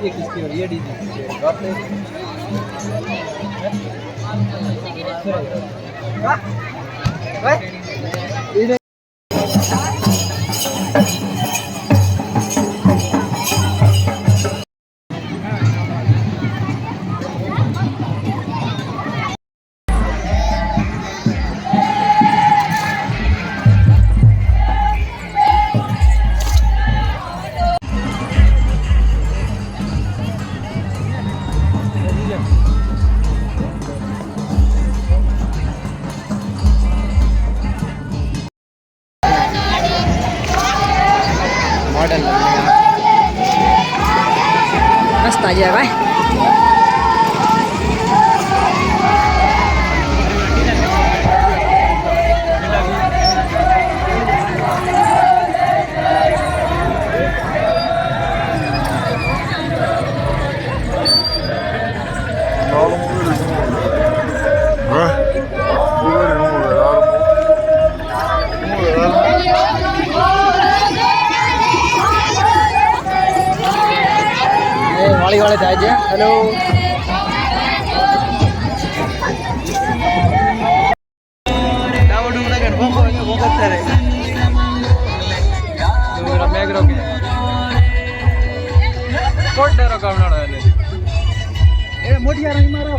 DJ किसकी हो रही है डीजे मॉडल मस्त आ जाए भाई वाली वाले जाए जे हेलो डावडू ना गन वो करते रहे मेरा मैग्रो के कोट डेरो कावनाडो ए मोटिया रही मारो